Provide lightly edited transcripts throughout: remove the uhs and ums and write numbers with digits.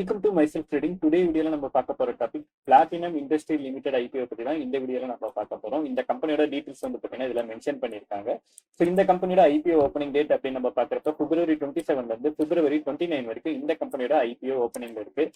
Welcome to myself trading. Today வீடியோல நம்ம பார்க்க போற topic platinum industry limited IPO பத்தி தான் இந்த வீடியோல நம்ம பார்க்க போறோம். இந்த கம்பெனியோட டீடைல்ஸ் வந்து பாத்தீங்கன்னா இதுல மென்ஷன் பண்ணிருக்காங்க. ஸோ இந்த கம்பெனியோட ஐபிஓ ஓப்பனிங் டேட் அப்படின்னு நம்ம பாக்குறப்ப February 27 இருந்து February 29 வரைக்கும் இந்த கம்பெனியோட ஐபிஓ ஓப்பனிங் இருக்கு.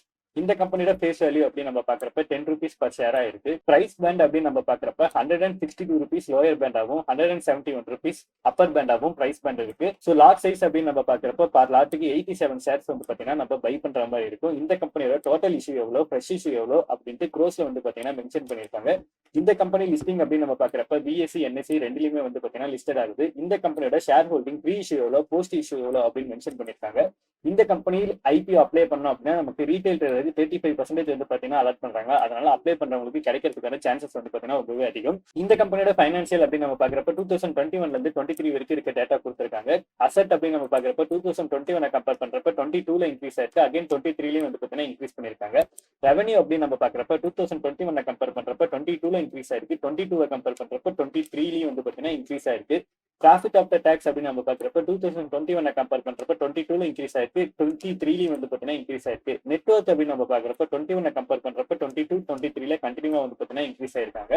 இந்த கம்பெனியோட ஃபேஸ் வேல்யூ அப்படின்னு நம்ம பாக்குறப்ப 10 rupees per share இருக்கு. பிரைஸ் பேண்ட் அப்படின்னு நம்ம பாக்குறப்ப 162 rupees லோயர் பேண்டாகவும் 171 rupees அப்பர் பேண்டாகவும் பிரைஸ் பேண்ட் இருக்கு. ஸோ லாட் சைஸ் அப்படின்னு நம்ம பாக்குறப்ப பர் லாட்டுக்கு 87 shares வந்து பாத்தீங்கன்னா நம்ம பை பண்ற மாதிரி இருக்கும். இந்த கம்பெனியோட டோட்டல் இஷ்யூ எவ்வளோ, ஃப்ரெஷ் இஷ்யூ எவ்வளோ அப்படின்ட்டு க்ரோஸ்ல வந்து பாத்தீங்கன்னா மென்ஷன் பண்ணிருக்காங்க. இந்த கம்பெனி லிஸ்டிங் அப்படின்னு நம்ம பாக்குறப்ப பிஎஸ்சி என்எஸ்சி ரெண்டுலயுமே வந்து பாத்தீங்கன்னா லிஸ்டட் ஆகுது. இந்த கம்பெனியோட ஷேர் ஹோல்டிங் ப்ரீ இஷ்யூ எவ்வளோ, போஸ்ட் இஷ்யூ எவ்வளோ அப்படின்னு மென்ஷன் பண்ணிருக்காங்க. இந்த கம்பெனியில் ஐபிஓ அப்ளை பண்ணோம் அப்படின்னா நமக்கு ரீட்டைல் ட்ரேடருக்கு 35% வந்து பாத்தீங்கன்னா அலாட் பண்றாங்க. அதனால அப்ளை பண்றவங்களுக்கு கிடைக்கிறதுக்கான சான்சஸ் வந்து பாத்தீங்கன்னா ரொம்பவே அதிகம். இந்த கம்பெனியோட ஃபைனான்சியல் அப்படின்னு நம்ம பாக்குறப்ப 2021 இருந்து 23 வரைக்கும் இருக்க டேட்டா கொடுத்திருக்காங்க. அசெட் அப்படின்னு நம்ம பாக்குறப்ப 2021 கம்பேர் பண்றப்ப 22ல இன்க்ரீஸ் ஆயிருக்கு. அகைன் 23லயும் வந்து பாத்தீங்கன்னா இன்க்ரீஸ் பண்ணிருக்காங்க. ரெவன்யூ அப்படின்னு நம்ம பாக்குறப்ப 2021 கம்பேர் பண்றப்ப 22ல இன்க்ரீஸ் ஆயிருக்கு. 22 கம்பேர் பண்றப்ப 23லயும் வந்து பாத்தீங்கன்னா இன்க்ரீஸ் ஆயிருக்கு. ப்ராஃபிட் ஆஃப்டர் டாக்ஸ் அப்படின்னு நம்ம பாக்குறப்ப 2021 கம்பேர் பண்றப்ப 22ல இன்க்ரீஸ் ஆயிருக்கு. 23லயும் வந்து பாத்தீங்கன்னா இன்க்ரீஸ் ஆயிருக்கு. நெட்வொர்க் அப்படின்னு நம்ம பாக்குறப்ப 21 கம்பேர் பண்றப்ப 22, 23ல கண்டினியூவா வந்து பாத்தீங்கன்னா இன்க்ரீஸ் ஆயிருக்காங்க.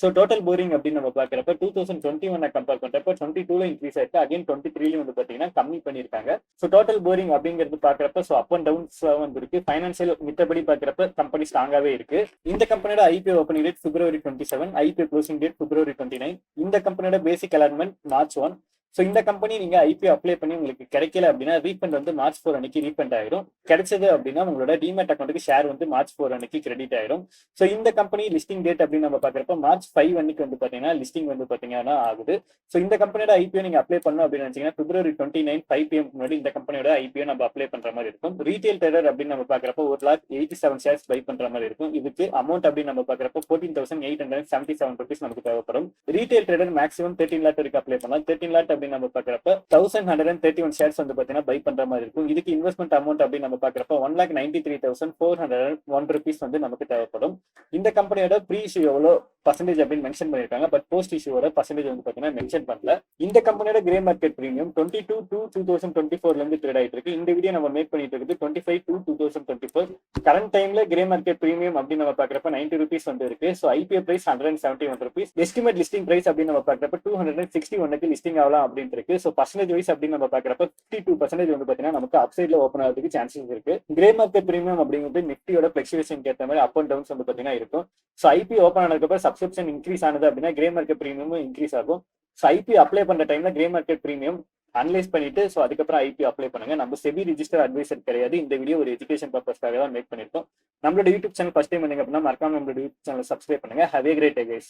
ஸோ டோட்டல் போரிங் அப்படின்னு நம்ம பாக்குறப்ப 2021 கம்பேர் பண்றப்ப 22ல இன்க்ரீஸ் ஆயிருக்கு. அகைன் 23லயும் வந்து பாத்தீங்கன்னா கம்மி பண்ணிருக்காங்க. ஸோ டோட்டல் போரிங் அப்படிங்கிறது பாக்குறப்ப ஸோ அப் அண்ட் டவுன்ஸ் வந்து இருக்கு. ஃபைனான்சியல் மித்தபடி பாக்குறப்ப கம்பெனி ஸ்ட்ராங்காவே இருக்கு. இந்த கம்பெனியோட IPO opening date February 27, IPO closing date February 29. இந்த கம்பெனியோட பேசிக் அலாட்மெண்ட் March 1. ஸோ இந்த கம்பெனி நீங்க ஐபிஓ அப்ளை பண்ணி உங்களுக்கு கிடைக்கல அப்படின்னா ரீஃபண்ட் வந்து March 4 அன்னைக்கு ரீஃபண்ட் ஆயிடும். கிடைச்சது அப்படின்னா உங்களோட டிமேட் அக்கௌண்ட்டுக்கு ஷேர் வந்து March 4 அன்னைக்கு கிரெடிட் ஆயிடும். ஸோ இந்த கம்பெனி லிஸ்டிங் டேட் அப்படின்னு நம்ம பாக்குறப்ப March 5 அன்னைக்கு வந்து பாத்தீங்கன்னா லிஸ்டிங் வந்து பாத்தீங்கன்னா ஆகுது. ஸோ இந்த கம்பெனியோட ஐபிஓ நீங்க அப்ளை பண்ணணும் அப்படின்னு நினைச்சீங்கன்னா February 29 5 PM முன்னாடி இந்த கம்பெனியோட ஐபிஓ நம்ம அப்ளை பண்ற மாதிரி இருக்கும். ரீட்டைல் ட்ரேடர் அப்படின்னு நம்ம பாக்குறப்ப 1,87 shares பை பண்ற மாதிரி இருக்கும். இதுக்கு அமௌண்ட் அப்படின்னு நம்ம பாக்குறப்ப 14,877 rupees நமக்கு தேவைப்படும். ரீட்டைல் ட்ரேடர் மேக்ஸிமம் 13 lakh வரைக்கும் அப்ளை பண்ணலாம். 13 lakh அப்படின்னு நம்ம பாக்குறப்ப 1,131 shares வந்து பாத்தீங்கன்னா பை பண்ற மாதிரி இருக்கும். இதுக்கு இன்வெஸ்ட்மெண்ட் அமௌண்ட் அப்படின்னு நம்ம பாக்குறப்ப 1,93,401 rupees வந்து நமக்கு தேவைப்படும். இந்த கம்பெனியோட ப்ரீ இஷ்யூ எவ்வளோ பர்சன்டேஜ் அப்படின்னு மென்ஷன் பண்ணிருக்காங்க. பட் போஸ்ட் இஷ்யூவோட பர்சன்டேஜ் வந்து பாத்தீங்கன்னா மென்ஷன் பண்ணல. இந்த கம்பெனியோட கிரே மார்க்கெட் பிரீமியம் 22 to 2024 இருந்து ட்ரேட் ஆயிட்டு இருக்கு. இந்த வீடியோ நம்ம மேக் பண்ணிட்டு இருக்குது 25 to 2024. கரண்ட் டைம்ல கிரே மார்க்கெட் பிரீமியம் அப்படின்னு நம்ம பாக்குறப்ப 90 rupees வந்து இருக்கு. So IPO price 171 rupees. Estimate listing price அப்படின்னு நம்ம பாக்குறப்ப 261க்கு லிஸ்டிங் ஆகலாம் அப்படின்னு இருக்கு. ஸோ பர்சன்டேஜ் வைஸ் அப்படின்னு நம்ம பாக்குறப்ப 52% வந்து பாத்தீங்கன்னா நமக்கு அப்சைட்ல ஓப்பன் ஆகிறதுக்கு சான்சஸ் இருக்கு. கிரே மார்க்கெட் பிரீமியம் அப்படிங்கிறது நிஃப்டியோட பிளக்சுவேஷன் ஏற்ற மாதிரி அப் அண்ட் டவுன்ஸ் வந்து பாத்தீங்கன்னா இருக்கும். ஸோ ஐபி ஓப்பன் ஆனதுக்கப்புறம் சப்ஸ்கிரிப்ஷன் இன்க்ரீஸ் ஆனது அப்படின்னா கிரே மார்க்கெட் பிரீமியமும் இன்க்ரீஸ் ஆகும். ஸோ ஐபி அப்ளை பண்ற டைம்ல கிரே மார்க்கெட் பிரீமியம் அனலைஸ் பண்ணிட்டு ஸோ அதுக்கப்புறம் ஐபி அப்ளை பண்ணுங்க. நம்ம செபி ரிஜிஸ்டர் அட்வைசர் கிடையாது. இந்த வீடியோ ஒரு எஜுகேஷன் பர்பஸ்க்காக தான் மேக் பண்ணிருக்கோம். நம்மளோட யூடியூப் சேனல் ஃபர்ஸ்ட் டைம் பண்ணீங்க அப்படின்னா மறக்காம நம்மளோட யூடியூப் சேனல் சப்ஸ்கிரைப் பண்ணுங்க. Have a great day guys.